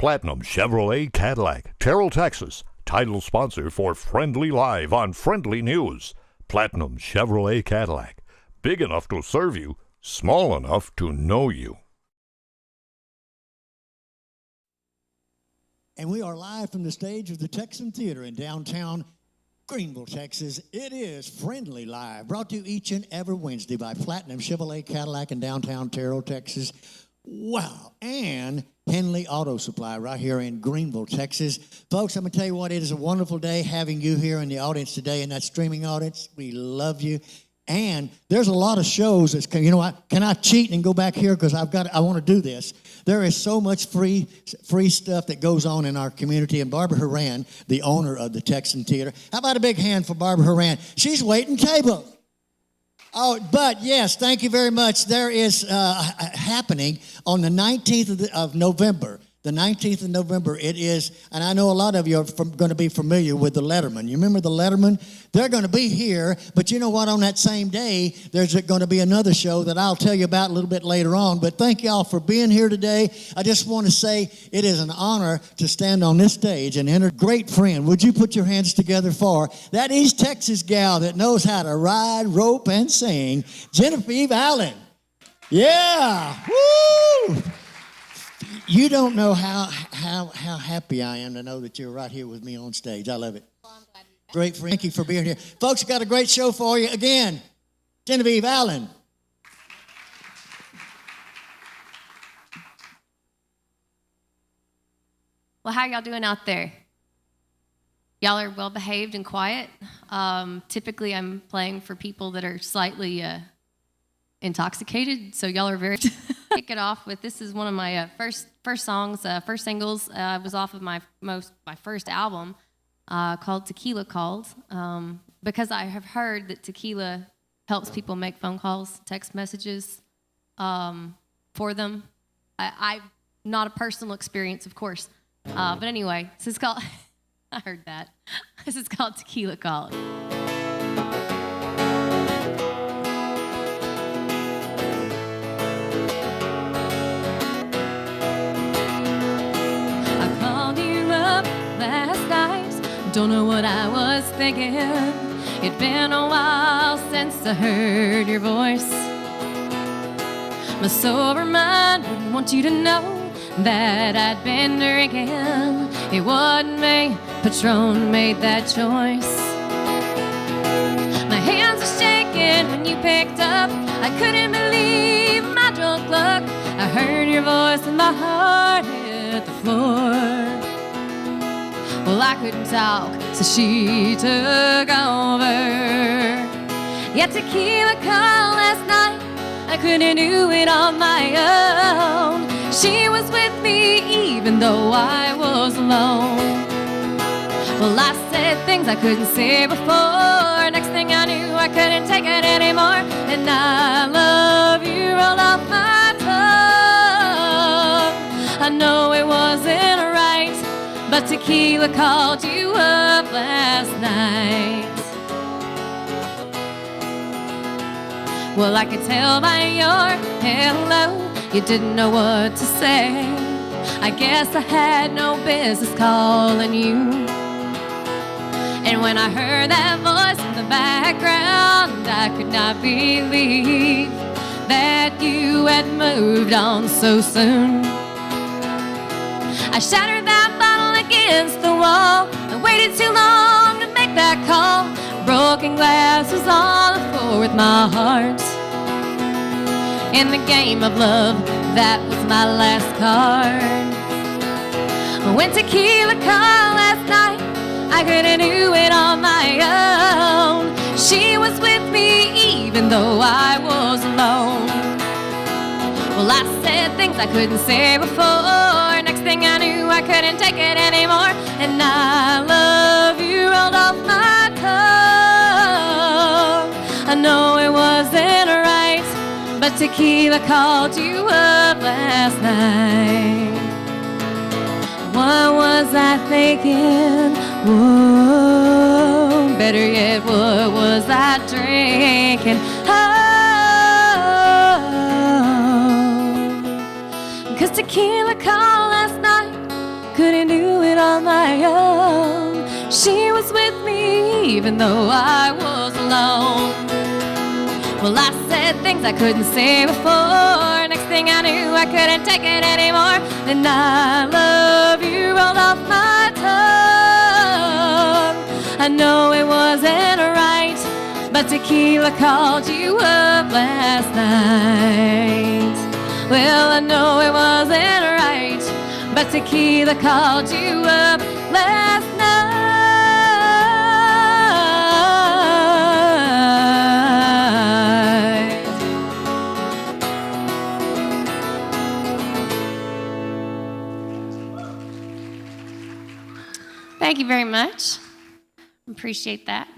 Platinum Chevrolet Cadillac, Terrell, Texas. Title sponsor for Friendly Live on Friendly News. Platinum Chevrolet Cadillac. Big enough to serve you, small enough to know you. And we are live from the stage of the Texan Theater in downtown Greenville, Texas. It is Friendly Live, brought to you each and every Wednesday by Platinum Chevrolet Cadillac in downtown Terrell, Texas. Wow. And Henley Auto Supply right here in Greenville, Texas. Folks, I'm going to tell you what, it is a wonderful day having you here in the audience today, and that streaming audience. We love you. And there's a lot of shows that's, you know what, can I cheat and go back here because I want to do this. There is so much free stuff that goes on in our community. And Barbara Horan, the owner of the Texan Theater. How about a big hand for Barbara Horan? She's waiting table. Oh, but yes, thank you very much. There is happening on the 19th of November. The 19th of November, it is, and I know a lot of you are going to be familiar with the Letterman. You remember the Letterman? They're going to be here, but you know what? On that same day, there's going to be another show that I'll tell you about a little bit later on. But thank y'all for being here today. I just want to say it is an honor to stand on this stage and enter. Great friend, would you put your hands together for that East Texas gal that knows how to ride, rope, and sing, Genevieve Allen. Yeah, woo! You don't know how happy I am to know that you're right here with me on stage. I love it. Well, I'm glad great friend. Thank you for being here. Folks, got a great show for you. Again, Genevieve Allen. Well, how y'all doing out there? Y'all are well behaved and quiet. Typically, I'm playing for people that are slightly intoxicated, so y'all are very... Kick it off with, this is one of my first songs, first singles. Was off of my first album called Tequila Calls, because I have heard that tequila helps people make phone calls, text messages for them. I've not a personal experience, of course, but anyway, this is called, I heard that. This is called Tequila Calls. Last night, don't know what I was thinking. It'd been a while since I heard your voice. My sober mind wouldn't want you to know that I'd been drinking. It wasn't me, Patron made that choice. My hands were shaking when you picked up. I couldn't believe my drunk luck. I heard your voice and my heart hit the floor. Well, I couldn't talk, so she took over. Yeah, tequila call last night, I couldn't do it on my own. She was with me even though I was alone. Well, I said things I couldn't say before. Next thing I knew, I couldn't take it anymore. And I love you rolled off my tongue. I know it wasn't right, but tequila called you up last night. Well, I could tell by your hello, you didn't know what to say. I guess I had no business calling you. And when I heard that voice in the background, I could not believe that you had moved on so soon. I shattered that bottle against the wall. I waited too long to make that call. Broken glass was on the floor with my heart. In the game of love, that was my last card. When tequila called last night, I couldn't do it on my own. She was with me even though I was alone. Well, I said things I couldn't say before. Next thing I knew, I couldn't take it anymore. And I love you rolled off my tongue. I know it wasn't right, but tequila called you up last night. What was I thinking? Whoa, better yet, what was I drinking? Oh, 'cause tequila called last night, She was with me even though I was alone. Well, I said things I couldn't say before. Next thing I knew, I couldn't take it anymore. And I love you rolled off my tongue. I know it wasn't right, but tequila called you up last night. Well, I know it wasn't right, but tequila called you up last night. Thank you very much. Appreciate that.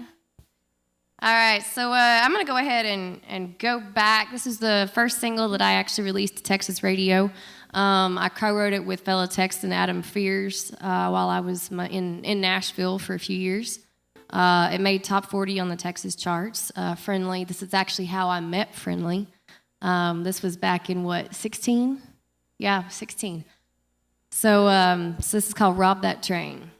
All right, so I'm going to go ahead and go back. This is the first single that I actually released to Texas radio. I co-wrote it with fellow Texan Adam Fears while I was in Nashville for a few years. It made top 40 on the Texas charts. Friendly, this is actually how I met Friendly. This was back in, 16? Yeah, 16. So this is called Rob That Train.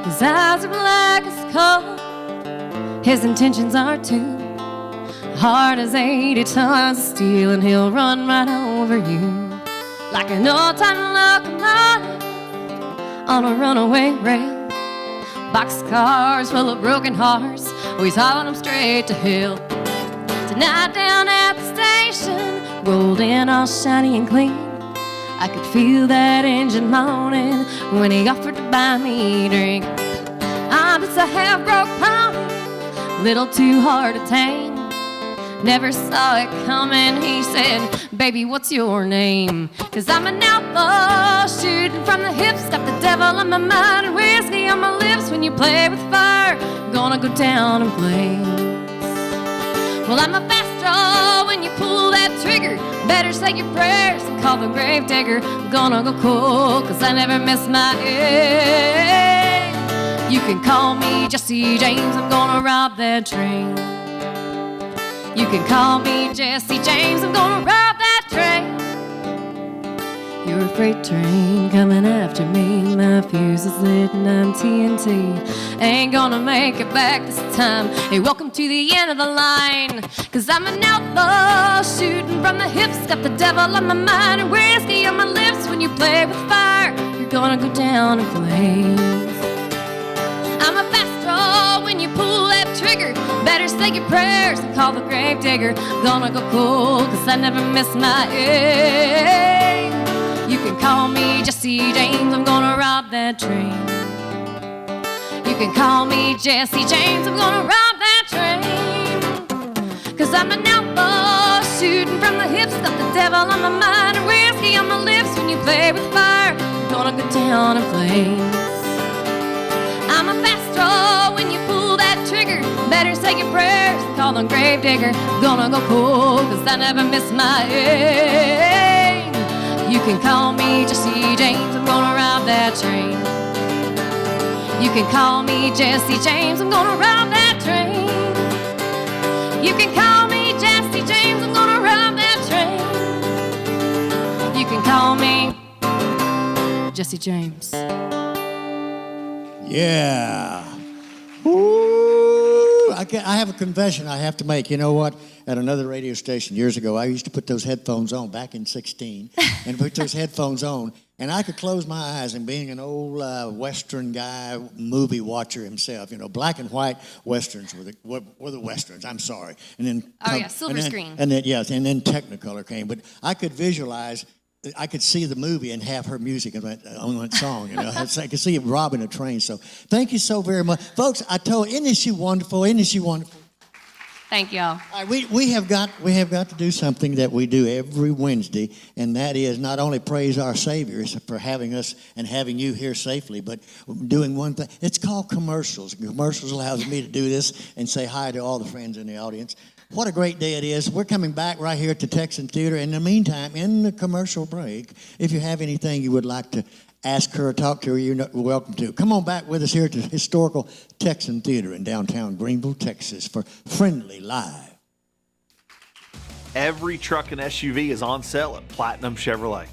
His eyes are black as coal, his intentions are too. Hard as 80 tons of steel, and he'll run right over you like an old-time locomotive on a runaway rail. Boxcars full of broken hearts, oh, he's hauling them straight to hell. Tonight down at the station, rolled in all shiny and clean, I could feel that engine moaning when he offered to buy me a drink. I'm just a half-broke pony, little too hard to tame. Never saw it coming, he said, baby, what's your name? 'Cause I'm an outlaw, shooting from the hips, got the devil on my mind and whiskey on my lips. When you play with fire, gonna go down in flames. Well, I'm a fast draw when you pull that trigger. Better say your prayers and call the grave digger. Gonna go cold, 'cause I never miss my aim. You can call me Jesse James, I'm gonna rob that train. You can call me Jesse James, I'm gonna rob that train. You're a freight train coming after me. My fuse is lit and I'm TNT. Ain't gonna make it back this time. Hey, welcome to the end of the line. 'Cause I'm an outlaw, shooting from the hips, got the devil on my mind and whiskey on my lips. When you play with fire, you're gonna go down in flames. I'm a fast draw when you pull that trigger. Better say your prayers and call the grave digger. Gonna go cold, 'cause I never miss my aim. You can call me Jesse James, I'm gonna rob that train. You can call me Jesse James, I'm gonna rob that train. 'Cause I'm an outlaw, shooting from the hips, got the devil on my mind and whiskey on my lips. When you play with fire, you're gonna go down in flames. I'm a fast draw when you pull that trigger. Better say your prayers and call the grave digger. Gonna go cold, 'cause I never miss my aim. You can call me Jesse James, I'm gonna rob that train. You can call me Jesse James, I'm gonna rob that train. You can call me Jesse James, I'm gonna rob that train. You can call me Jesse James. Yeah. Ooh, I have a confession I have to make. You know what? At another radio station years ago, I used to put those headphones on back in 16 and put those headphones on, and I could close my eyes, and being an old Western guy, movie watcher himself, you know, black and white Westerns were the Westerns, I'm sorry. And then silver screen. And then, yes, and then Technicolor came. But I could visualize, I could see the movie and have her music on that song, you know. I could see it robbing a train. So thank you so very much. Folks, I told you, isn't she wonderful? Isn't she wonderful? Thank y'all. All right, we have got to do something that we do every Wednesday, and that is not only praise our Saviors for having us and having you here safely, but doing one thing. It's called commercials. Commercials allows me to do this and say hi to all the friends in the audience. What a great day it is. We're coming back right here to Texan Theater. In the meantime, in the commercial break, if you have anything you would like to ask her or talk to her, you're welcome to. Come on back with us here to historical Texan Theater in downtown Greenville, Texas for Friendly Live. Every truck and SUV is on sale at Platinum Chevrolet.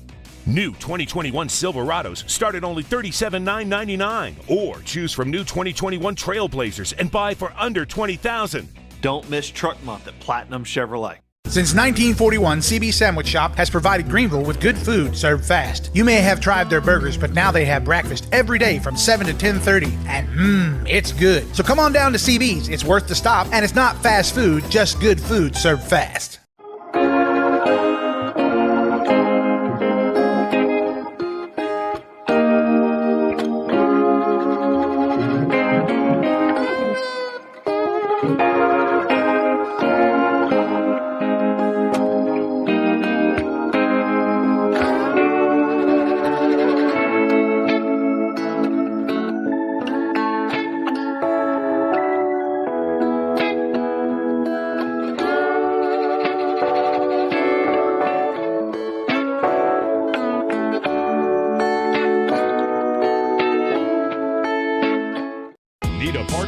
New 2021 Silverados start at only $37,999, or choose from new 2021 Trailblazers and buy for under $20,000. Don't miss Truck Month at Platinum Chevrolet. Since 1941, CB Sandwich Shop has provided Greenville with good food served fast. You may have tried their burgers, but now they have breakfast every day from 7 to 10:30, and it's good. So come on down to CB's. It's worth the stop, and it's not fast food, just good food served fast.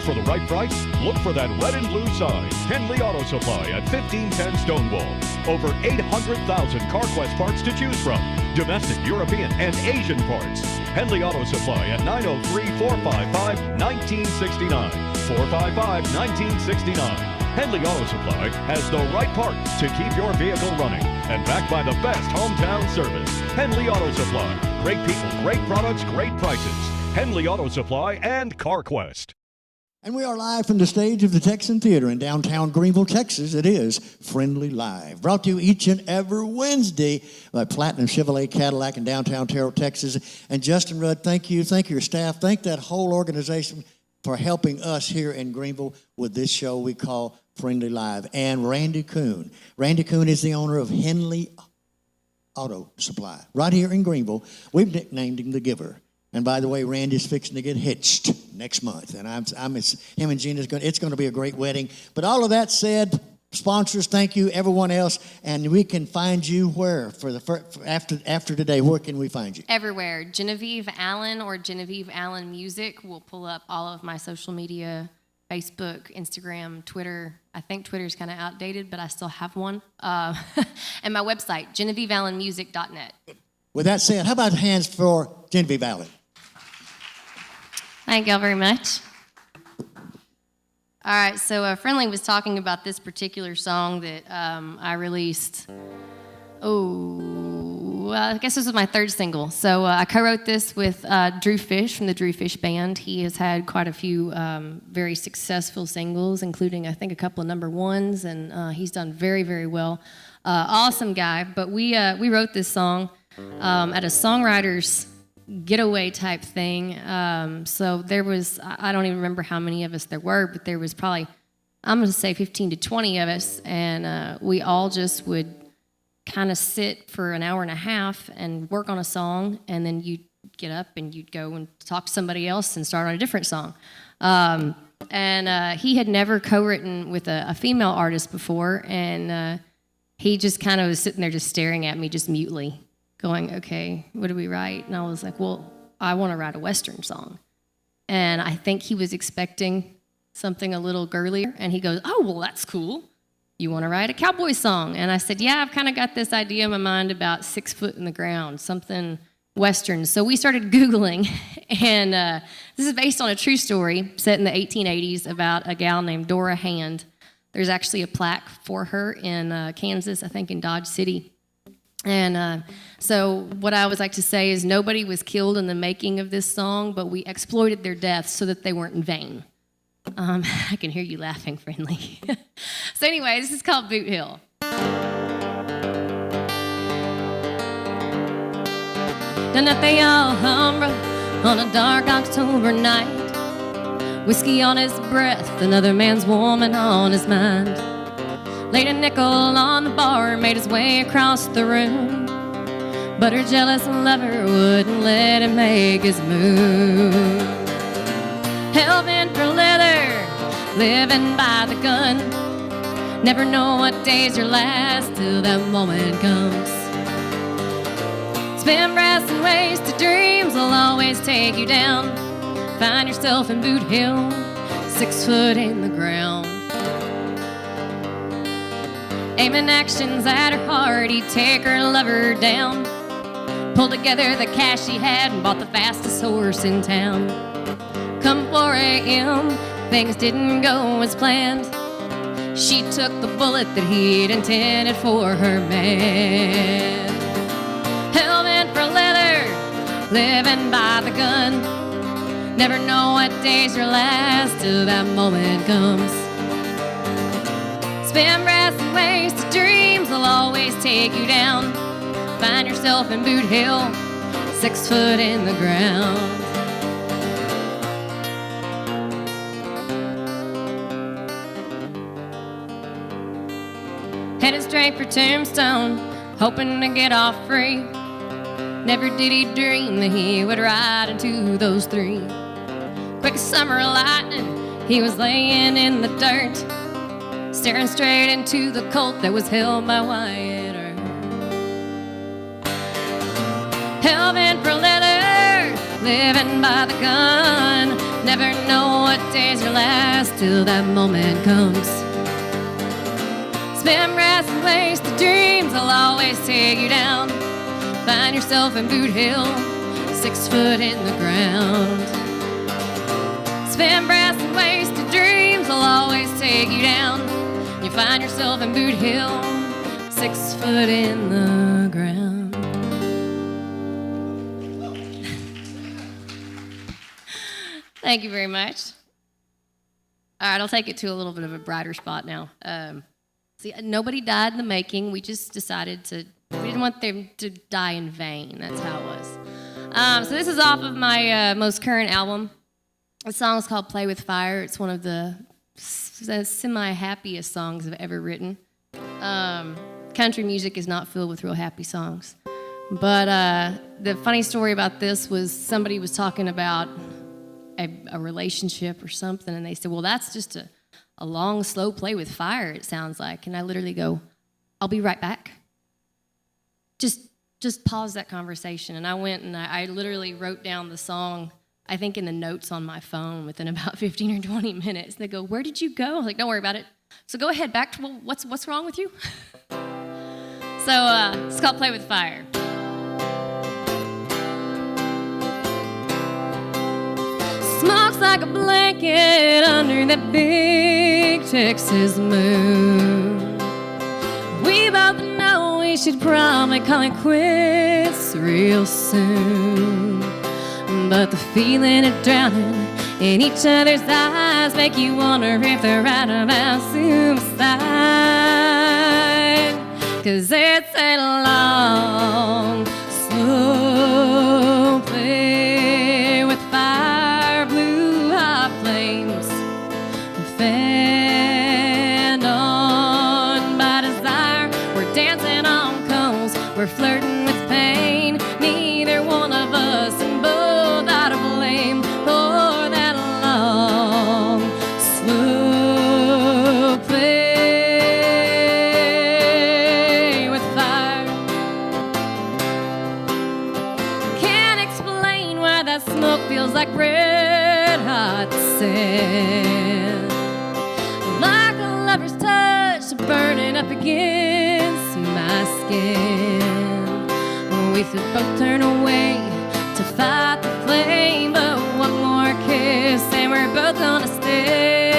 For the right price, look for that red and blue sign. Henley Auto Supply at 1510 Stonewall. Over 800,000 CarQuest parts to choose from. Domestic, European, and Asian parts. Henley Auto Supply at 903-455-1969. 455-1969. Henley Auto Supply has the right part to keep your vehicle running. And backed by the best hometown service. Henley Auto Supply. Great people, great products, great prices. Henley Auto Supply and CarQuest. And we are live from the stage of the Texan Theater in downtown Greenville, Texas. It is Friendly Live, brought to you each and every Wednesday by Platinum Chevrolet Cadillac in downtown Terrell, Texas. And Justin Rudd, thank you. Thank your staff. Thank that whole organization for helping us here in Greenville with this show we call Friendly Live. And Randy Kuhn. Randy Kuhn is the owner of Henley Auto Supply right here in Greenville. We've nicknamed him the Giver. And by the way, Randy's fixing to get hitched next month, and him and Gina's it's going to be a great wedding. But all of that said, sponsors, thank you, everyone else, and we can find you where after today? Where can we find you? Everywhere. Genevieve Allen or Genevieve Allen Music will pull up all of my social media: Facebook, Instagram, Twitter. I think Twitter's kind of outdated, but I still have one. And my website, GenevieveAllenMusic.net. With that said, how about hands for Genevieve Allen? Thank y'all very much. All right, so Friendly was talking about this particular song that I released. I guess this was my third single. So I co-wrote this with Drew Fish from the Drew Fish Band. He has had quite a few very successful singles, including, I think, a couple of number ones, and he's done very, very well. Awesome guy. But we wrote this song at a songwriter's getaway type thing. So there was, I don't even remember how many of us there were, but there was probably, I'm going to say 15 to 20 of us, and we all just would kind of sit for an hour and a half and work on a song, and then you'd get up and you'd go and talk to somebody else and start on a different song. And he had never co-written with a female artist before, and he just kind of was sitting there just staring at me just mutely, going, okay, what do we write? And I was like, well, I want to write a Western song. And I think he was expecting something a little girlier. And he goes, oh, well, that's cool. You want to write a cowboy song? And I said, yeah, I've kind of got this idea in my mind about 6 foot in the ground, something Western. So we started Googling. And this is based on a true story set in the 1880s about a gal named Dora Hand. There's actually a plaque for her in Kansas, I think in Dodge City. And so what I always like to say is nobody was killed in the making of this song, but we exploited their deaths so that they weren't in vain. I can hear you laughing, Friendly. So anyway, this is called Boot Hill. Down at the Alhambra on a dark October night, whiskey on his breath, another man's woman on his mind. Laid a nickel on the bar, made his way across the room, but her jealous lover wouldn't let him make his move. Hell-bent for leather, living by the gun, never know what days your last till that moment comes. Spin brass and wasted dreams will always take you down. Find yourself in Boot Hill, 6 foot in the ground. Aiming actions at her heart, he'd take her and love her down. Pulled together the cash he had and bought the fastest horse in town. Come 4 a.m., things didn't go as planned. She took the bullet that he'd intended for her man. Hell-bent for leather, living by the gun. Never know what days are last till that moment comes. Spin brass and wasted dreams will always take you down. Find yourself in Boot Hill, 6 foot in the ground. Headed straight for Tombstone, hoping to get off free. Never did he dream that he would ride into those 3. Quick as summer lightning, he was laying in the dirt, staring straight into the colt that was held by Wyatt Earp. Hell-bent for leather, living by the gun. Never know what days are last till that moment comes. Spin brass and wasted dreams will always take you down. Find yourself in Boot Hill, 6 foot in the ground. Spin brass and wasted dreams will always take you down. You find yourself in Boot Hill, 6 foot in the ground. Thank you very much. All right, I'll take it to a little bit of a brighter spot now. See, nobody died in the making. We just decided we didn't want them to die in vain. That's how it was. So this is off of my most current album. The song is called Play With Fire. It's one of the semi-happiest songs I've ever written. Country music is not filled with real happy songs. But the funny story about this was somebody was talking about a relationship or something, and they said, well, that's just a long, slow play with fire, it sounds like. And I literally go, I'll be right back. Just pause that conversation. And I went and I literally wrote down the song, I think in the notes on my phone within about 15 or 20 minutes. They go, where did you go? I was like, don't worry about it. So go ahead, back to, well, what's wrong with you? So it's called Play With Fire. Smoke's like a blanket under that big Texas moon. We both know we should probably call it quits real soon. But the feeling of drowning in each other's eyes make you wonder if they're right about suicide. 'Cause it's a long, slow play with fire, blue hot flames, fanned on by desire. We're dancing on coals, we're flirting with pain. Neither one of us and both out of blame for that long, slow play with fire. Can't explain why that smoke feels like red hot sand, like a lover's touch burning up against my skin. We should both turn away to fight the flame, but one more kiss and we're both gonna stay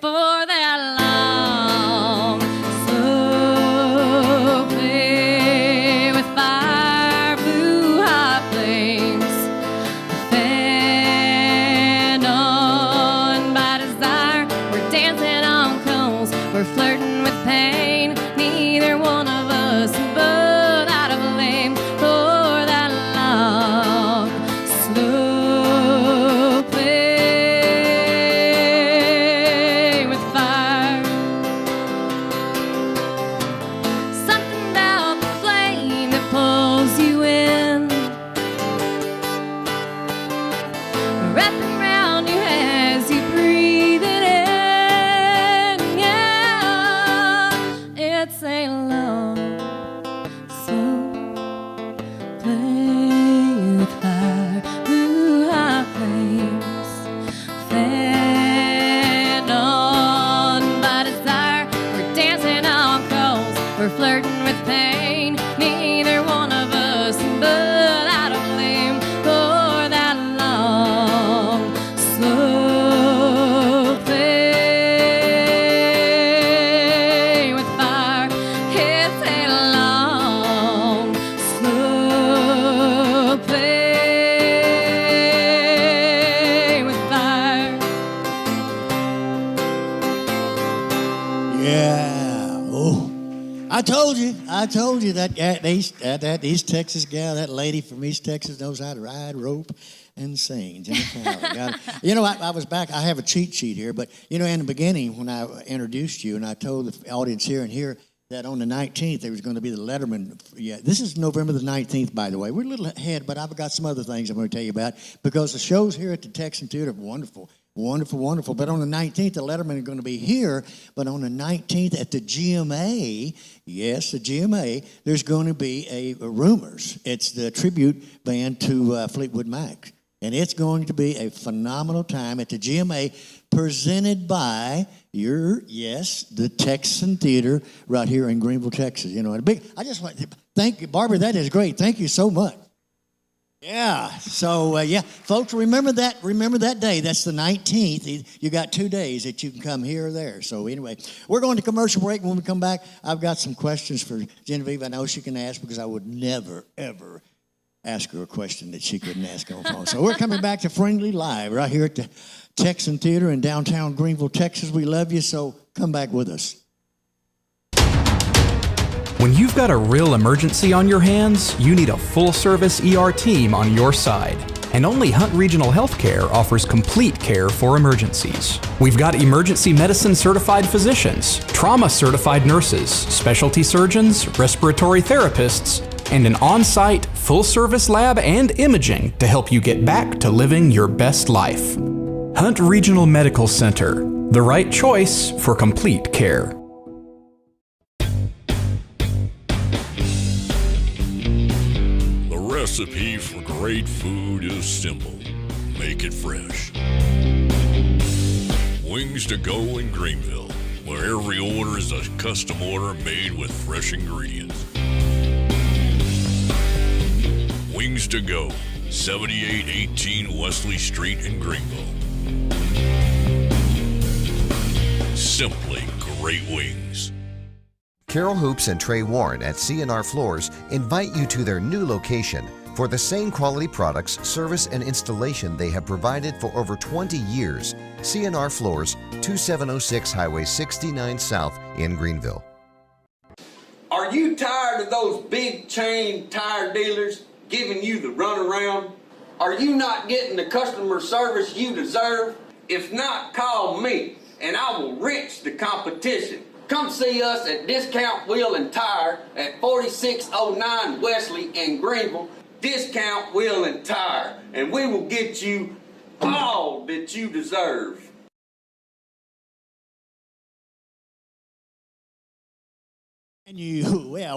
for that long, slow play with fire, blue hot flames, fanned on by desire. We're dancing on coals, we're flirting with pain. Neither one of us both out of blame for that long, slow play. we're flirting with pain. Neither one of us, but I don't blame for that long, slow play with fire. It's a long, slow play with fire. Yeah. Oh, I told you that East Texas gal, that lady from East Texas knows how to ride, rope, and sing. You know, I was back. I have a cheat sheet here, but you know, in the beginning when I introduced you and I told the audience here and here that on the 19th there was going to be the Letterman. Yeah, this is November the 19th, by the way. We're a little ahead, but I've got some other things I'm going to tell you about because the shows here at the Texan Theater are wonderful. Wonderful, wonderful. But on the 19th, the Letterman are going to be here. But on the 19th at the GMA, yes, the GMA, there's going to be a Rumors. It's the tribute band to Fleetwood Mac. And it's going to be a phenomenal time at the GMA presented by the Texan Theater right here in Greenville, Texas. You know, I just want to thank you, Barbara. That is great. Thank you so much. Yeah, so, folks, remember that day. That's the 19th. You got 2 days that you can come here or there. So, anyway, we're going to commercial break. When we come back, I've got some questions for Genevieve. I know she can ask because I would never, ever ask her a question that she couldn't ask on the phone. So, we're coming back to Friendly Live right here at the Texan Theater in downtown Greenville, Texas. We love you, so come back with us. When you've got a real emergency on your hands, you need a full-service ER team on your side. And only Hunt Regional Healthcare offers complete care for emergencies. We've got emergency medicine certified physicians, trauma certified nurses, specialty surgeons, respiratory therapists, and an on-site full-service lab and imaging to help you get back to living your best life. Hunt Regional Medical Center, the right choice for complete care. Recipe for great food is simple. Make it fresh. Wings to go in Greenville, where every order is a custom order made with fresh ingredients. Wings to go, 7818 Wesley Street in Greenville. Simply great wings. Carol Hoops and Trey Warren at Cnr Floors invite you to their new location for the same quality products, service, and installation they have provided for over 20 years. Cnr Floors, 2706 Highway 69 South in Greenville. Are you tired of those big chain tire dealers giving you the runaround? Are you not getting the customer service you deserve? If not, call me and I will wrench the competition. Come see us at Discount Wheel and Tire at 4609 Wesley in Greenville. Discount Wheel and Tire, and we will get you all that you deserve. And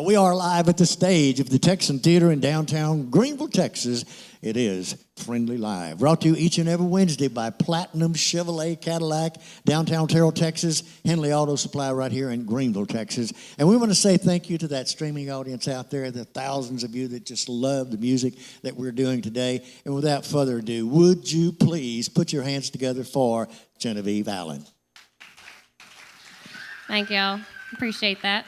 we are live at the stage of the Texan Theater in downtown Greenville, Texas. It is Friendly Live, brought to you each and every Wednesday by Platinum Chevrolet Cadillac, downtown Terrell, Texas, Henley Auto Supply right here in Greenville, Texas. And we want to say thank you to that streaming audience out there, the thousands of you that just love the music that we're doing today. And without further ado, would you please put your hands together for Genevieve Allen. Thank y'all. Appreciate that.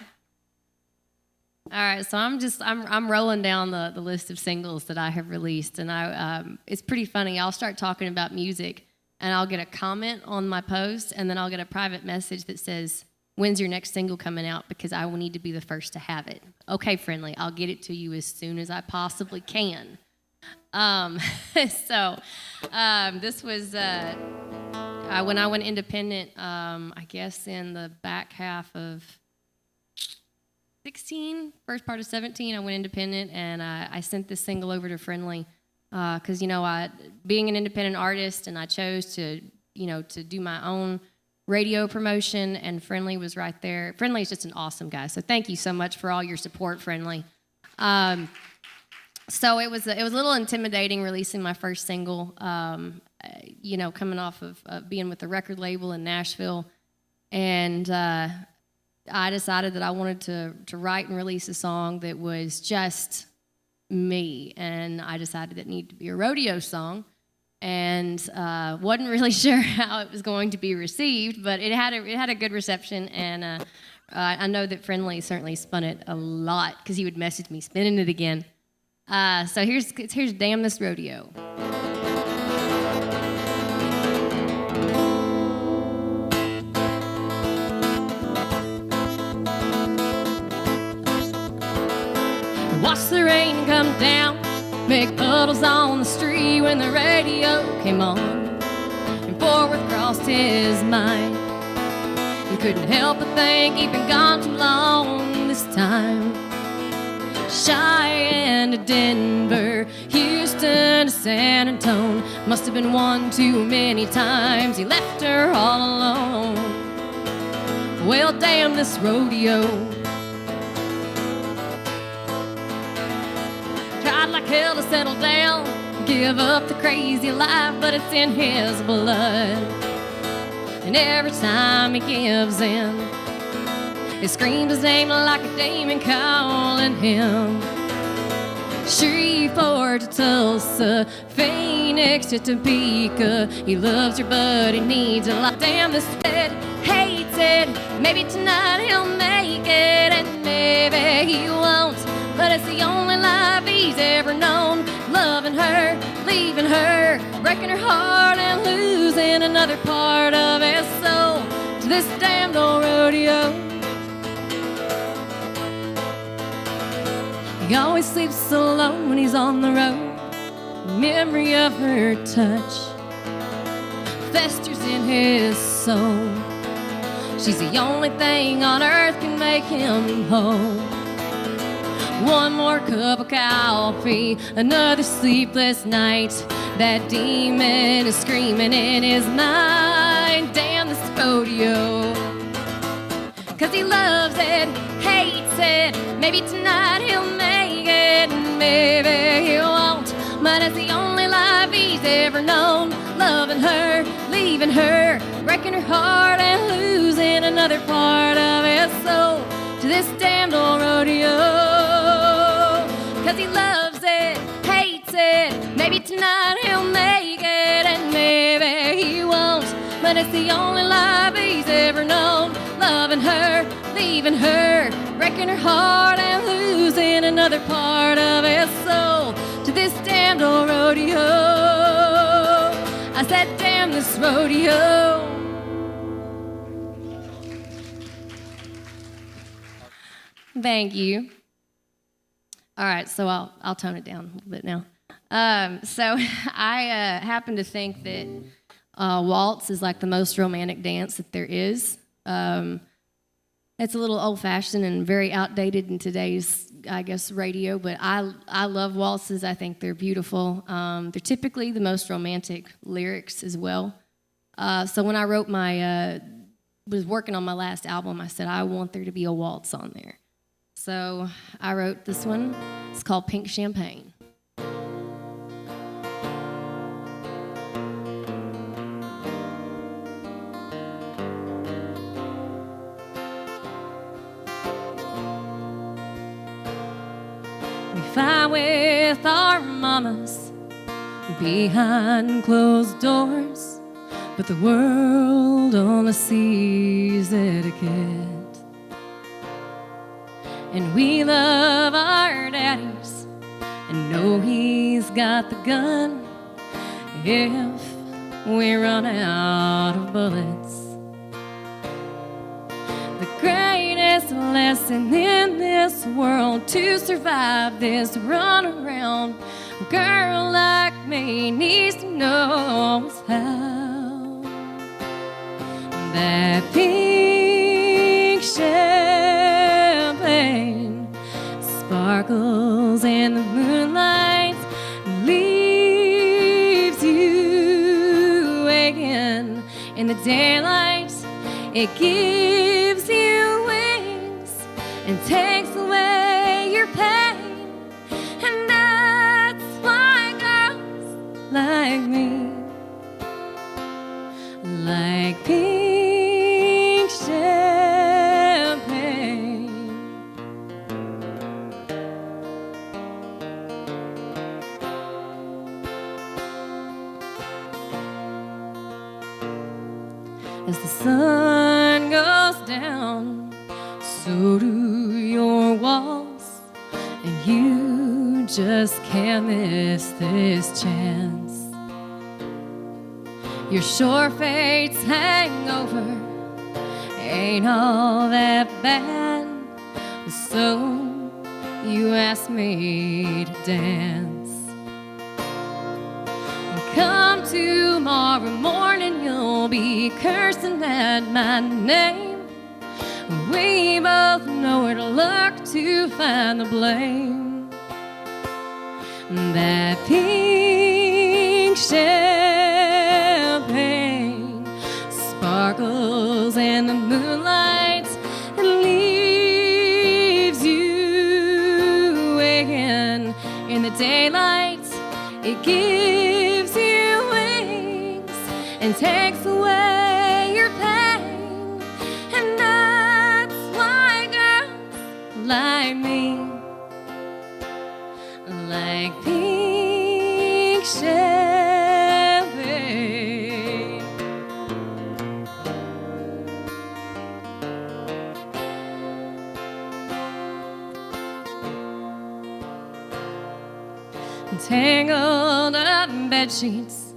All right, so I'm rolling down the list of singles that I have released, and it's pretty funny. I'll start talking about music, and I'll get a comment on my post, and then I'll get a private message that says, "When's your next single coming out? Because I will need to be the first to have it." Okay, Friendly, I'll get it to you as soon as I possibly can. This was when I went independent. I guess in the back half of 16, first part of 17, I went independent, and I sent this single over to Friendly because, being an independent artist, and I chose to do my own radio promotion, and Friendly was right there. Friendly is just an awesome guy, so thank you so much for all your support, Friendly. So it was a little intimidating releasing my first single, coming off of being with the record label in Nashville, and I decided that I wanted to write and release a song that was just me, and I decided it needed to be a rodeo song, and wasn't really sure how it was going to be received, but it had a good reception, and I know that Friendlee certainly spun it a lot because he would message me spinning it again. So here's Damn This Rodeo. Watch the rain come down, make puddles on the street when the radio came on, and forward crossed his mind. He couldn't help but think he'd been gone too long this time. Cheyenne to Denver, Houston to San Antonio, must have been one too many times he left her all alone. Well, damn this rodeo. Tried like hell to settle down, give up the crazy life, but it's in his blood. And every time he gives in, he screams his name like a demon calling him. Shreveport to Tulsa, Phoenix to Topeka, he loves her but he needs a lot. Damn this kid hates it, maybe tonight he'll make it, and maybe he won't, but it's the only life he's ever known. Loving her, leaving her, breaking her heart and losing another part of his soul to this damned old rodeo. He always sleeps alone when he's on the road. The memory of her touch festers in his soul. She's the only thing on earth can make him whole. One more cup of coffee, another sleepless night. That demon is screaming in his mind. Damn this rodeo. 'Cause he loves it, hates it, maybe tonight he'll make it, and maybe he won't, but it's the only life he's ever known. Loving her, leaving her, breaking her heart and losing another part of his soul to this damned old rodeo. 'Cause he loves it, hates it, maybe tonight he'll make it, and maybe he won't, but it's the only life he's ever known. Loving her, leaving her, breaking her heart and losing another part of his soul to this damned old rodeo. I said, damn this rodeo. Thank you. All right, so I'll tone it down a little bit now. So I happen to think that waltz is like the most romantic dance that there is. It's a little old-fashioned and very outdated in today's, I guess, radio, but I love waltzes. I think they're beautiful. They're typically the most romantic lyrics as well. So when I wrote was working on my last album, I said, I want there to be a waltz on there. So I wrote this one. It's called Pink Champagne. We fight with our mamas behind closed doors, but the world only sees etiquette. And we love our daddies and know he's got the gun if we run out of bullets. The greatest lesson in this world to survive this run around, a girl like me needs to know is how that pink champagne sparkles in the moonlight, leaves you waking in the daylight. It gives you wings and takes away your pain, and that's why girls like me like pink champagne. sun goes down, so do your walls, and you just can't miss this chance. Your sure fate's hangover ain't all that bad, so you asked me to dance. Come tomorrow morning, you'll be cursing at my name. We both know where to look to find the blame. That pink champagne sparkles in the moonlight and leaves you waking in the daylight. It gives you wings and takes away your pain, and that's why girls like me like pink champagne. Tangled up bed sheets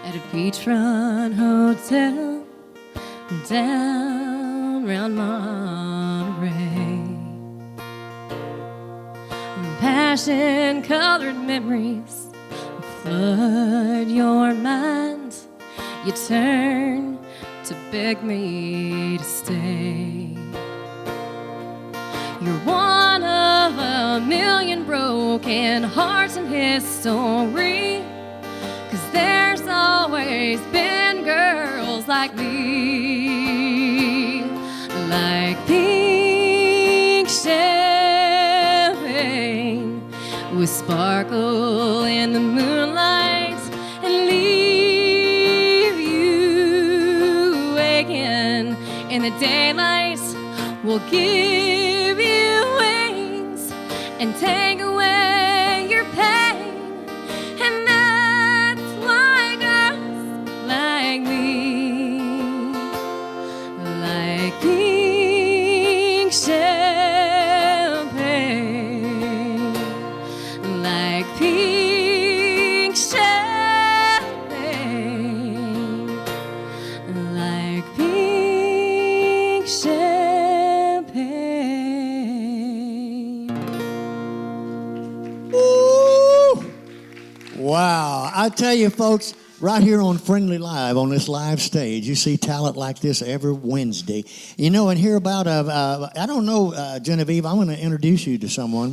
at a beachfront hotel down round Monterey. Passion-colored memories flood your mind. You turn to beg me to stay. You're one of a million broken hearts in history, 'cause there's always been girls like me, like pink champagne with sparkle in the moonlight and leave you waking in the daylight. We'll give you wings and take away your pain, and that's why girls like me like pink champagne, like pink champagne, like pink champagne. Wow. I tell you, folks, right here on Friendly Live, on this live stage, you see talent like this every Wednesday. You know, and hear about, I don't know, Genevieve, I'm going to introduce you to someone.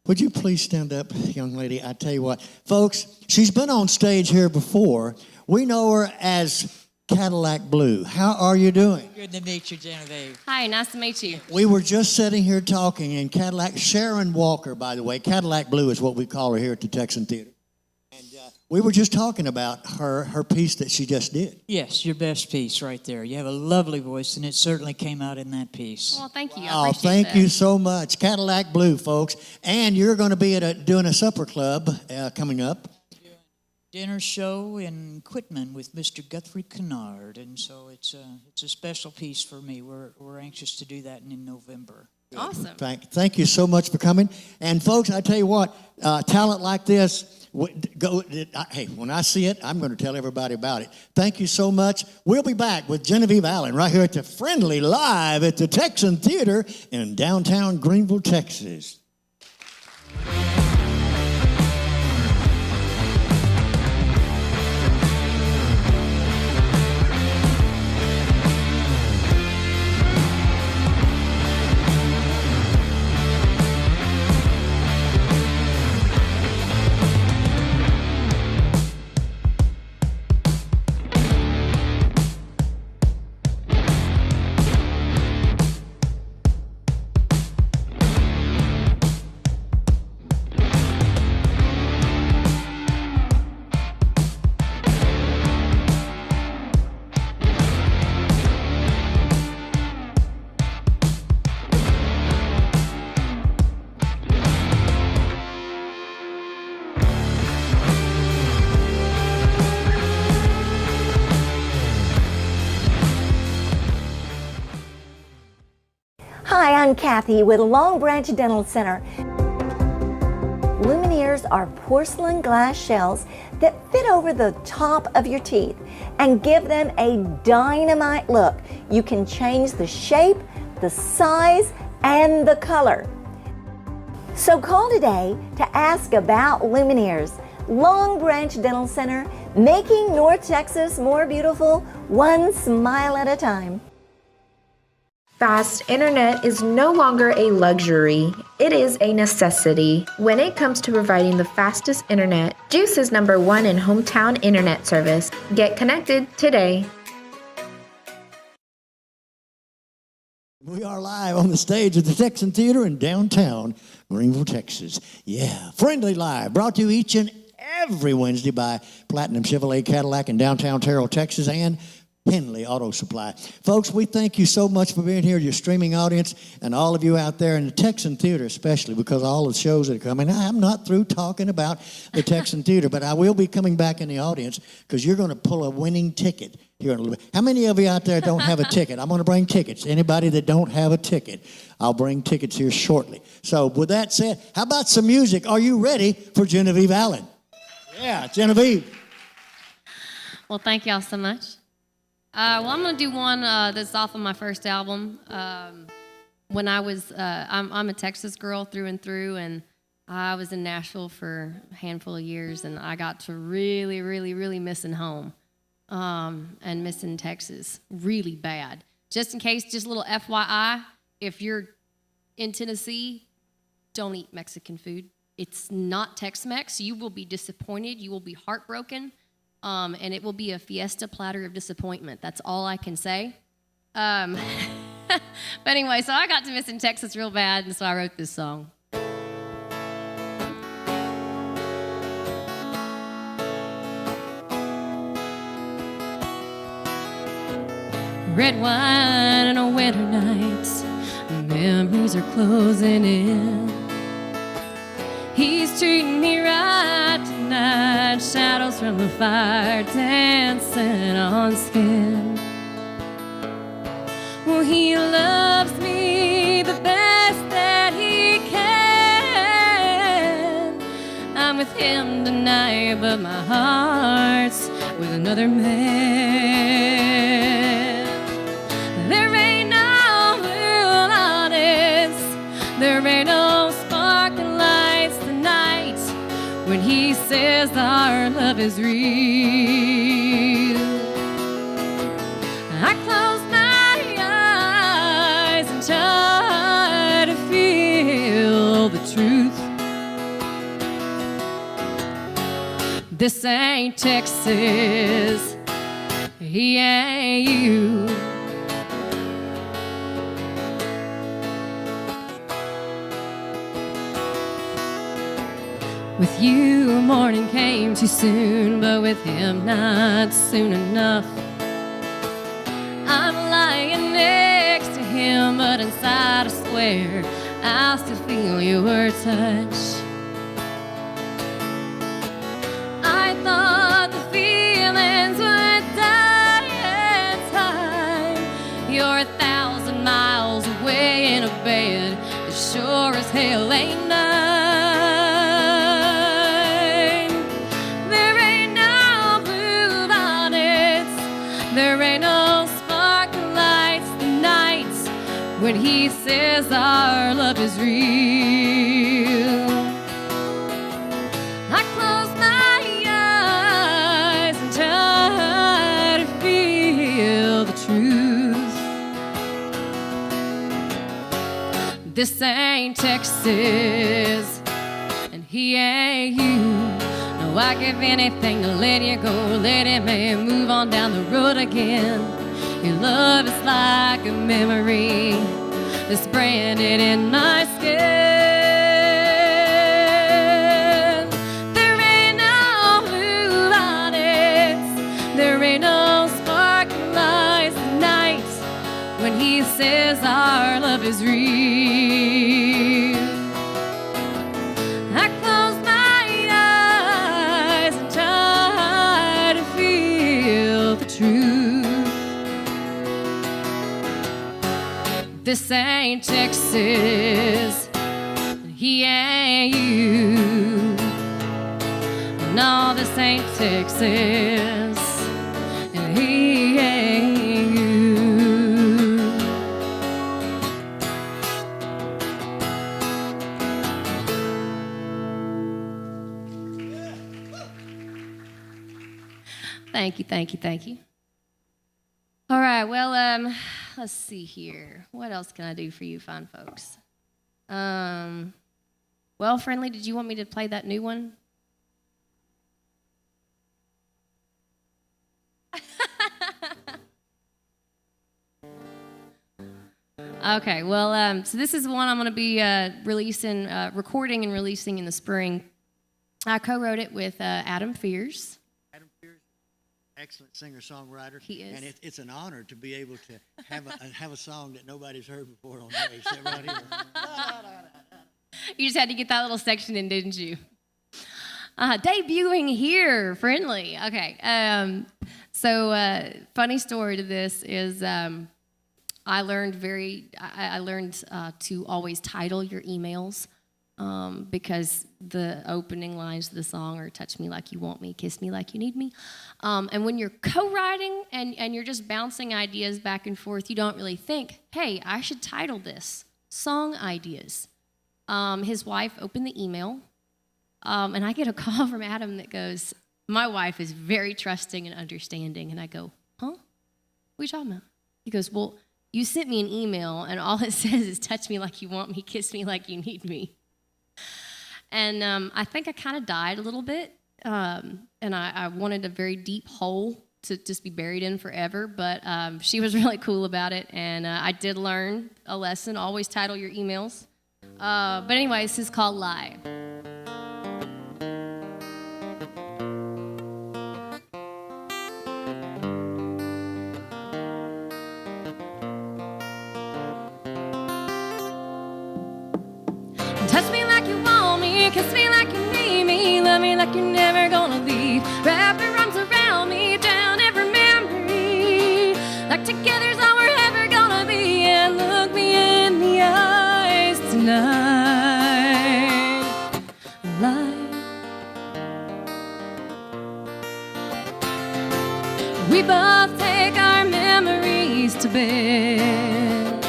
Would you please stand up, young lady? I tell you what. Folks, she's been on stage here before. We know her as Cadillac Blue. How are you doing? Good to meet you, Genevieve. Hi, nice to meet you. We were just sitting here talking, and Sharon Walker, by the way, Cadillac Blue is what we call her here at the Texan Theater. And we were just talking about her piece that she just did. Yes, your best piece right there. You have a lovely voice, and it certainly came out in that piece. Well, thank you. Oh, thank you so much. Cadillac Blue, folks. And you're going to be doing a supper club coming up. Dinner show in Quitman with Mr. Guthrie Kennard, and so it's a special piece for me. We're anxious to do that in November. Awesome. Thank you so much for coming. And folks, I tell you what, talent like this, hey, when I see it, I'm going to tell everybody about it. Thank you so much. We'll be back with Genevieve Allen right here at the Friendly Live at the Texan Theater in downtown Greenville, Texas. Hi, I'm Kathy with Long Branch Dental Center. Lumineers are porcelain glass shells that fit over the top of your teeth and give them a dynamite look. You can change the shape, the size, and the color. So call today to ask about Lumineers. Long Branch Dental Center, making North Texas more beautiful, one smile at a time. Fast internet is no longer a luxury, it is a necessity. When it comes to providing the fastest internet, Juice is #1 in hometown internet service. Get connected today. We are live on the stage of the Texan Theater in downtown Greenville, Texas. Yeah, Friendly Live, brought to you each and every Wednesday by Platinum Chevrolet Cadillac in downtown Terrell, Texas, and Henley Auto Supply. Folks, we thank you so much for being here, your streaming audience, and all of you out there in the Texan Theater especially, because of all the shows that are coming. I'm not through talking about the Texan Theater, but I will be coming back in the audience because you're going to pull a winning ticket here in a little bit. How many of you out there don't have a ticket? I'm going to bring tickets. Anybody that don't have a ticket, I'll bring tickets here shortly. So with that said, how about some music? Are you ready for Genevieve Allen? Yeah, Genevieve. Well, thank y'all so much. Well, I'm going to do one that's off of my first album. When I was, I'm a Texas girl through and through, and I was in Nashville for a handful of years, and I got to really, really, really missing home and missing Texas really bad. Just in case, just a little FYI, if you're in Tennessee, don't eat Mexican food. It's not Tex-Mex. You will be disappointed. You will be heartbroken. And it will be a fiesta platter of disappointment. That's all I can say. But anyway, so I got to missing Texas real bad, and so I wrote this song. Red wine on a winter night, memories are closing in. He's treating me right tonight, shadows from the fire dancing on skin. Well, he loves me the best that he can. I'm with him tonight, but my heart's with another man. There ain't no blue lights, there ain't no sparkling lights tonight when he says our love is real. I close my eyes and try to feel the truth. This ain't Texas, he ain't you. With you, morning came too soon, but with him, not soon enough. I'm lying next to him, but inside I swear I still feel your touch. I thought the feelings would die in time. You're 1,000 miles away in a bed that sure as hell ain't none. There ain't no sparkling lights tonight when he says our love is real. I close my eyes and try to feel the truth. This ain't Texas, and he ain't you. No, I give anything to let you go, let it man move on down the road again. Your love is like a memory that's branded in my skin. There ain't no blue lights, there ain't no sparkling lights tonight when he says our love is real. I close my eyes and try to feel the truth. This ain't Texas, he ain't you. No, this ain't Texas, and he ain't you. Thank you, thank you, thank you. All right, well, let's see here. What else can I do for you fine folks? Well, Friendly, did you want me to play that new one? Okay, well, so this is one I'm going to be recording and releasing in the spring. I co-wrote it with Adam Fears. Excellent singer-songwriter. He is. And it's an honor to be able to have a song that nobody's heard before on there. Sit right here. You just had to get that little section in, didn't you? Debuting here, Friendly. Okay. So funny story to this is I learned to always title your emails. Because the opening lines of the song are touch me like you want me, kiss me like you need me. And when you're co-writing and you're just bouncing ideas back and forth, you don't really think, hey, I should title this Song Ideas. His wife opened the email, and I get a call from Adam that goes, my wife is very trusting and understanding. And I go, huh? What are you talking about? He goes, well, you sent me an email, and all it says is touch me like you want me, kiss me like you need me. And I think I kind of died a little bit, and I wanted a very deep hole to just be buried in forever, but she was really cool about it, and I did learn a lesson, always title your emails. But anyway, this is called Live. Touch me like you want me, kiss me like you need me, love me like you're never gonna leave. Wrap your arms around me, down every memory, like together's all we're ever gonna be. And look me in the eyes tonight. Light. We both take our memories to bed.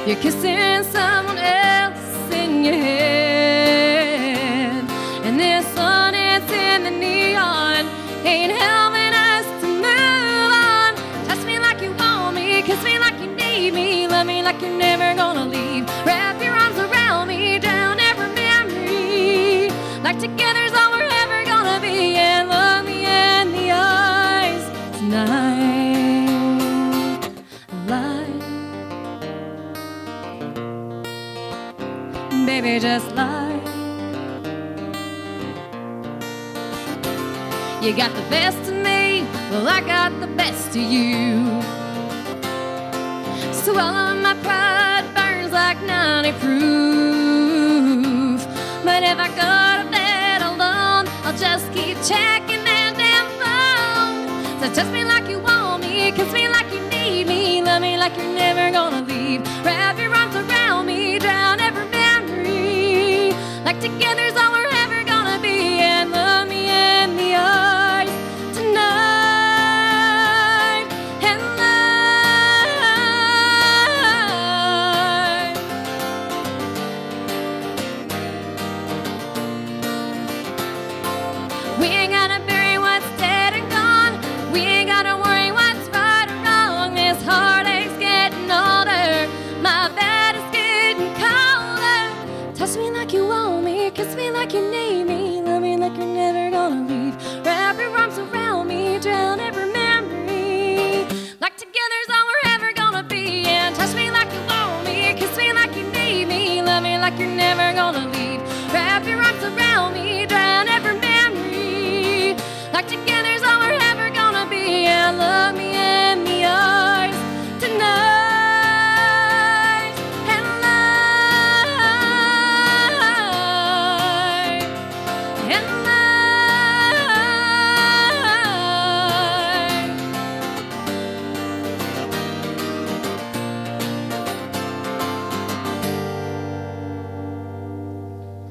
You're kissing someone else in your head, and this sun is in the neon, ain't helping us to move on. Touch me like you want me, kiss me like you need me, love me like you're never gonna leave. Wrap your arms around me, down every memory, like together's all we're ever gonna be. And look me in the eyes tonight. Light. Baby, just lie. You got the best of me, well, I got the best of you. So all of my pride burns like 90 proof. But if I go to bed alone, I'll just keep checking that damn phone. So touch me like you want me, kiss me like you need me, love me like you're never gonna leave. Wrap your arms around me, down every memory, like together's all we're ever gonna be. And look me in the eyes tonight. And light. We ain't gotta bury what's dead and gone. We ain't gotta worry what's right or wrong. This heartache's getting older, my bed is getting colder. Touch me like you want me, kiss me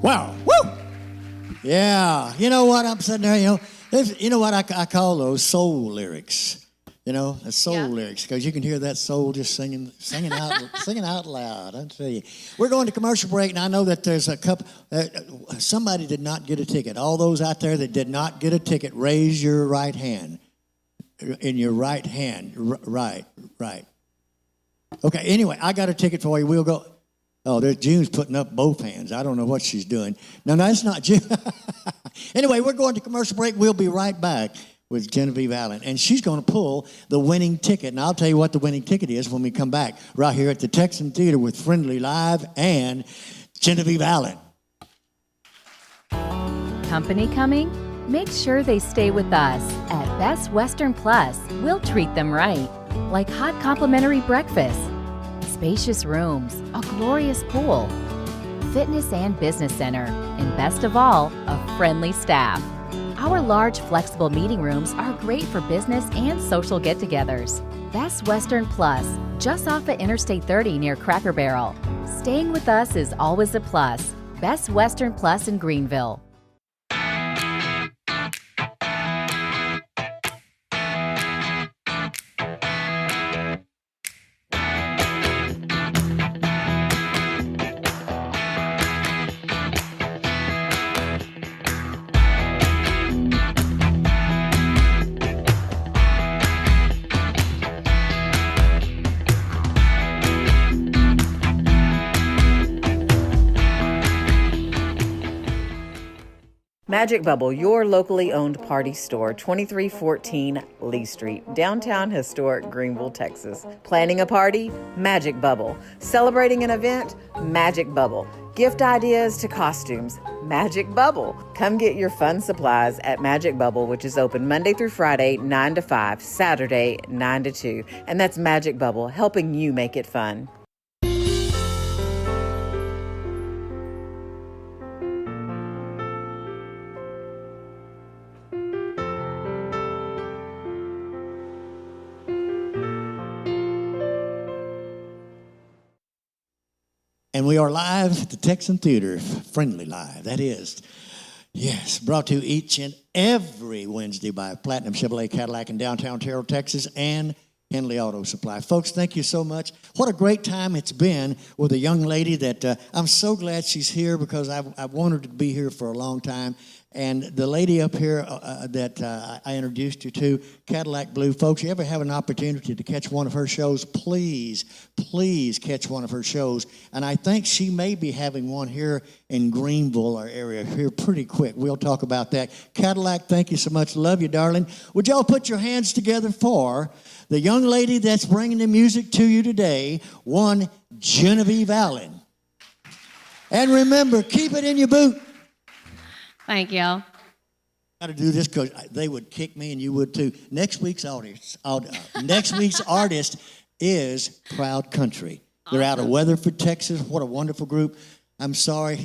Wow. Woo! Yeah. You know what? I'm sitting there, you know what I call those soul lyrics. The soul lyrics, because you can hear that soul just singing out loud. I tell you, we're going to commercial break, and I know that there's a couple. Somebody did not get a ticket. All those out there that did not get a ticket, raise your right hand. In your right hand, right. Okay. Anyway, I got a ticket for you. We'll go. Oh, there's June's putting up both hands. I don't know what she's doing. No, that's not June. Anyway, we're going to commercial break. We'll be right back with Genevieve Allen, and she's going to pull the winning ticket, and I'll tell you what the winning ticket is when we come back right here at the Texan Theater with Friendlee Live and Genevieve Allen. Company coming? Make sure they stay with us. At Best Western Plus, we'll treat them right, like hot complimentary breakfast, spacious rooms, a glorious pool, fitness and business center, and best of all, a friendly staff. Our large, flexible meeting rooms are great for business and social get-togethers. Best Western Plus, just off of Interstate 30 near Cracker Barrel. Staying with us is always a plus. Best Western Plus in Greenville. Magic Bubble, your locally owned party store, 2314 Lee Street, downtown historic Greenville, Texas. Planning a party? Magic Bubble. Celebrating an event? Magic Bubble. Gift ideas to costumes? Magic Bubble. Come get your fun supplies at Magic Bubble, which is open Monday through Friday, 9 to 5, Saturday, 9 to 2. And that's Magic Bubble, helping you make it fun. And we are live at the Texan Theater, Friendlee Live, that is. Yes, brought to you each and every Wednesday by Platinum Chevrolet Cadillac in downtown Terrell, Texas, and Henley Auto Supply. Folks, thank you so much. What a great time it's been with a young lady that I'm so glad she's here because I've wanted to be here for a long time. And the lady up here that I introduced you to, Cadillac Blue, folks, you ever have an opportunity to catch one of her shows, please catch one of her shows. And I think she may be having one here in Greenville, our area, here pretty quick. We'll talk about that. Cadillac, thank you so much. Love you, darling. Would y'all put your hands together for the young lady that's bringing the music to you today, one Genevieve Allen. And remember, keep it in your boot. Thank y'all. Got to do this because they would kick me and you would too. Next week's artist is Proud Country. They're out of Weatherford, Texas. What a wonderful group. I'm sorry,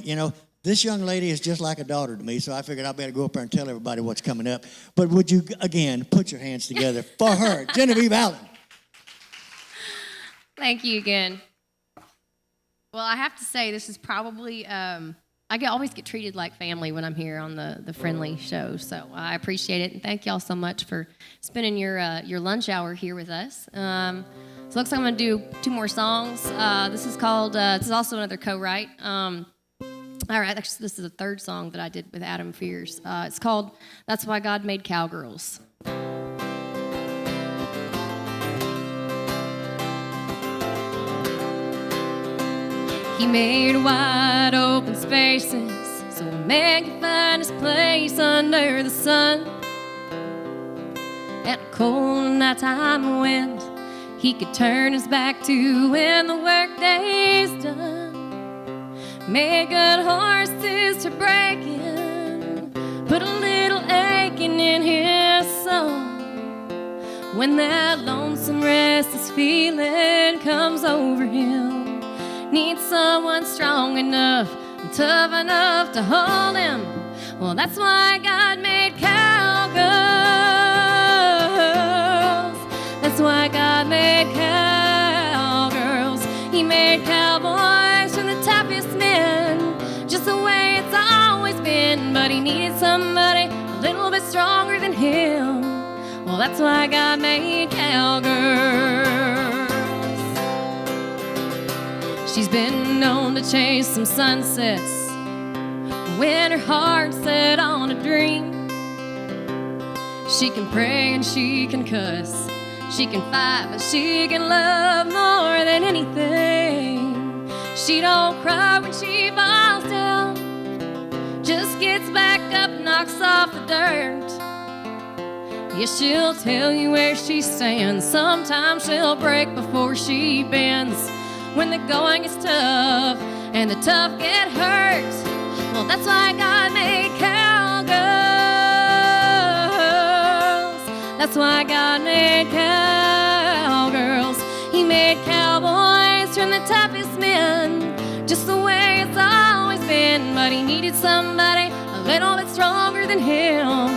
this young lady is just like a daughter to me, so I figured I better go up there and tell everybody what's coming up. But would you, again, put your hands together for her, Genevieve Allen. Thank you again. Well, I have to say, this is probably, always get treated like family when I'm here on the Friendlee show, so I appreciate it, and thank y'all so much for spending your lunch hour here with us. So it looks like I'm going to do 2 more songs. This is called, this is also another co-write. All right, actually, this is the 3rd song that I did with Adam Fears. It's called That's Why God Made Cowgirls. He made wide open spaces so a man could find his place under the sun. And a cold nighttime wind he could turn his back to when the workday's done. Made good horses to breaking, put a little aching in his soul. When that lonesome, restless feeling comes over him, needs someone strong enough and tough enough to hold him. Well, that's why God made cowgirls. That's why God made cowgirls. He made cowboys from the toughest men, just the way it's needed somebody a little bit stronger than him. Well, that's why God made cowgirls. She's been known to chase some sunsets when her heart's set on a dream. She can pray and she can cuss, she can fight, but she can love more than anything. She don't cry when she falls down, just gets back up, knocks off the dirt. Yeah, she'll tell you where she stands. Sometimes she'll break before she bends. When the going is tough and the tough get hurt, well, that's why God made cowgirls. That's why God made cowgirls. He made cowboys from the toughest men, just the way it's always been. But he needed somebody a little bit stronger than him.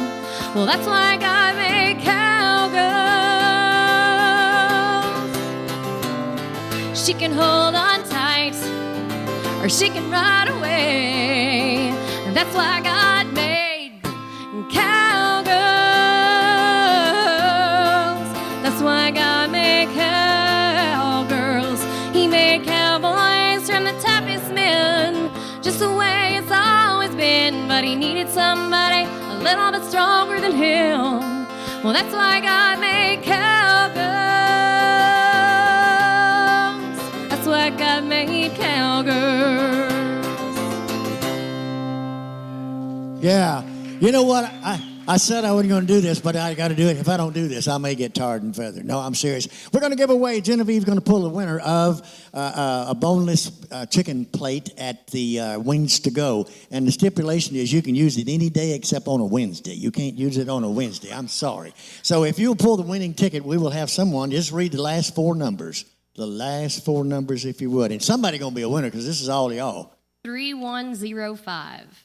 Well, that's why God made cowgirls. She can hold on tight, or she can ride away. And that's why God made cowgirls. That's why God made cowgirls. He made cowboys from the toughest men, just the way it's always been. But he needed somebody a little bit stronger than him. Well, that's why God made cowgirls. That's why God made cowgirls. Yeah. You know what? I said I wasn't going to do this, but I got to do it. If I don't do this, I may get tarred and feathered. No, I'm serious. We're going to give away, Genevieve's going to pull the winner of a boneless chicken plate at the Wings to Go. And the stipulation is you can use it any day except on a Wednesday. You can't use it on a Wednesday. I'm sorry. So if you'll pull the winning ticket, we will have someone just read the last four numbers. The last four numbers, if you would. And somebody's going to be a winner because this is all y'all. 3105.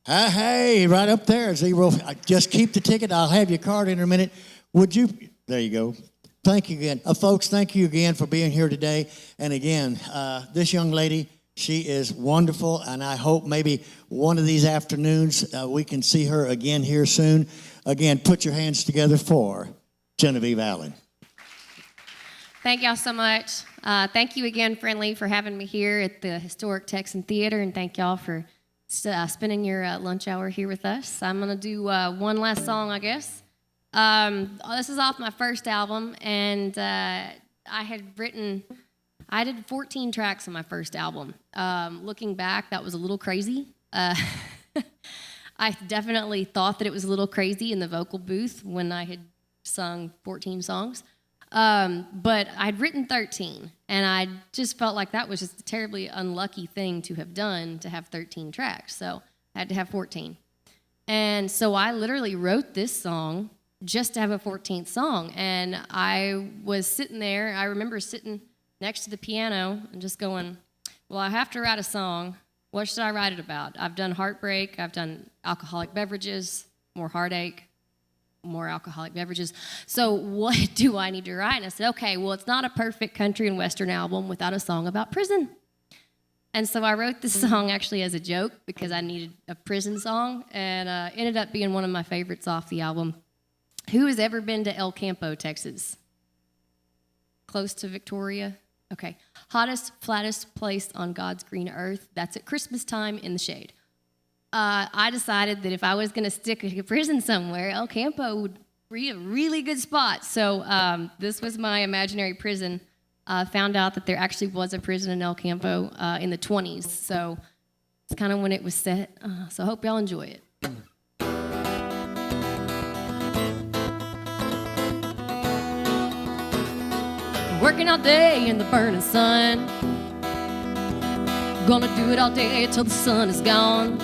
Hey, right up there, zero. Just keep the ticket. I'll have your card in a minute. Would you? There you go. Thank you again. Folks, thank you again for being here today. And again, this young lady, she is wonderful, and I hope maybe one of these afternoons we can see her again here soon. Again, put your hands together for Genevieve Allen. Thank y'all so much. Thank you again, Friendlee, for having me here at the historic Texan Theater, and thank y'all for spending your lunch hour here with us. I'm going to do one last song, I guess. This is off my first album, and I did 14 tracks on my first album. Looking back, that was a little crazy. I definitely thought that it was a little crazy in the vocal booth when I had sung 14 songs. But I'd written 13, and I just felt like that was just a terribly unlucky thing to have done, to have 13 tracks. So I had to have 14. And so I literally wrote this song just to have a 14th song. And I was sitting there, I remember sitting next to the piano and just going, well, I have to write a song. What should I write it about? I've done heartbreak, I've done alcoholic beverages, more heartache, more alcoholic beverages. So what do I need to write? And I said, okay, well, it's not a perfect country and western album without a song about prison. And so I wrote this song actually as a joke because I needed a prison song, and ended up being one of my favorites off the album. Who has ever been to El Campo, Texas? Close to Victoria? Okay. Hottest, flattest place on God's green earth. That's at Christmas time in the shade. I decided that if I was going to stick a prison somewhere, El Campo would be a really good spot. So this was my imaginary prison. Found out that there actually was a prison in El Campo in the 20s. So it's kind of when it was set. So I hope y'all enjoy it. Working all day in the burning sun. Gonna do it all day till the sun is gone.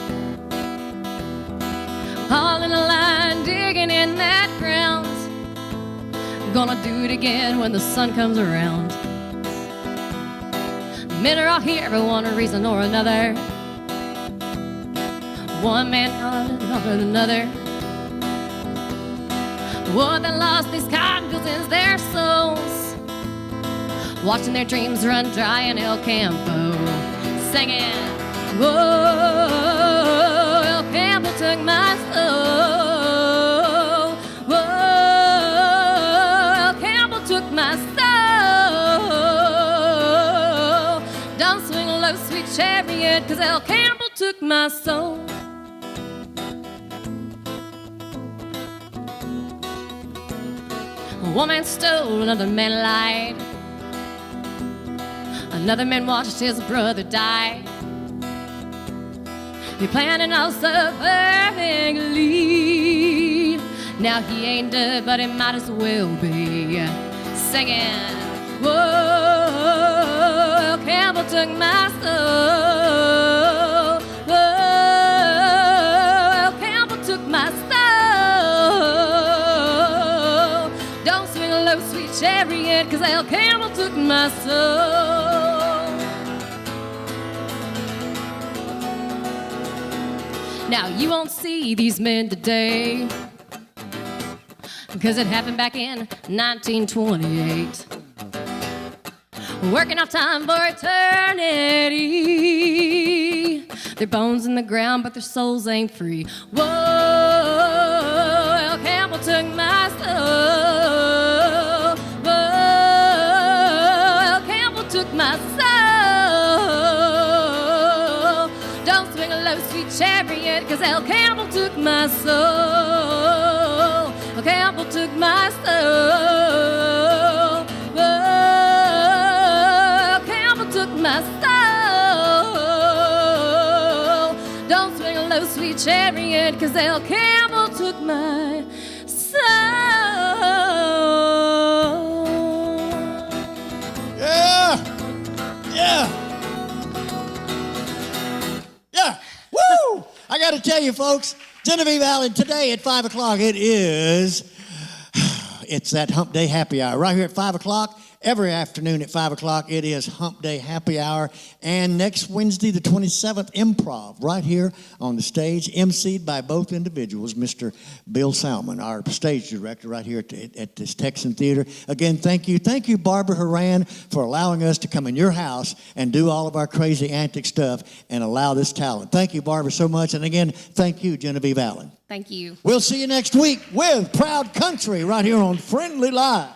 All in a line, digging in that ground. Gonna do it again when the sun comes around. Men are all here for one reason or another. One man after another. What they lost these cotton fields in their souls. Watching their dreams run dry in El Campo. Singing, whoa, El Campo. took my soul. Whoa, Campbell took my soul. Don't swing low, sweet chariot, 'cause El Campbell took my soul. One man stole, another man lied. Another man watched his brother die. He planned it all so perfectly. Now he ain't dead, but he might as well be. Singing, whoa, Campbell took my soul. Whoa, Campbell took my soul. Don't swing a low, sweet chariot, 'cause El Campbell took my soul. Now you won't see these men today, 'cause it happened back in 1928. Working off time for eternity. Their bones in the ground, but their souls ain't free. Whoa, El Campbell took my soul. Whoa, El Campbell took my soul. Don't swing a low, sweet chariot, 'cause El Campbell took my soul. El Campbell took my soul. Whoa, El Campbell took my soul. Don't swing a low, sweet chariot, 'cause El Campbell took my soul. Yeah! Yeah! Yeah! Woo! I got to tell you, folks, Genevieve Allen, today at 5 o'clock, it's that Hump Day Happy Hour. Right here at 5 o'clock, every afternoon at 5 o'clock, it is Hump Day Happy Hour. And next Wednesday, the 27th, Improv, right here on the stage, emceed by both individuals, Mr. Bill Salmon, our stage director right here at this Texan Theater. Again, thank you. Thank you, Barbara Horan, for allowing us to come in your house and do all of our crazy antic stuff and allow this talent. Thank you, Barbara, so much. And again, thank you, Genevieve Allen. Thank you. We'll see you next week with Proud Country right here on Friendly Live.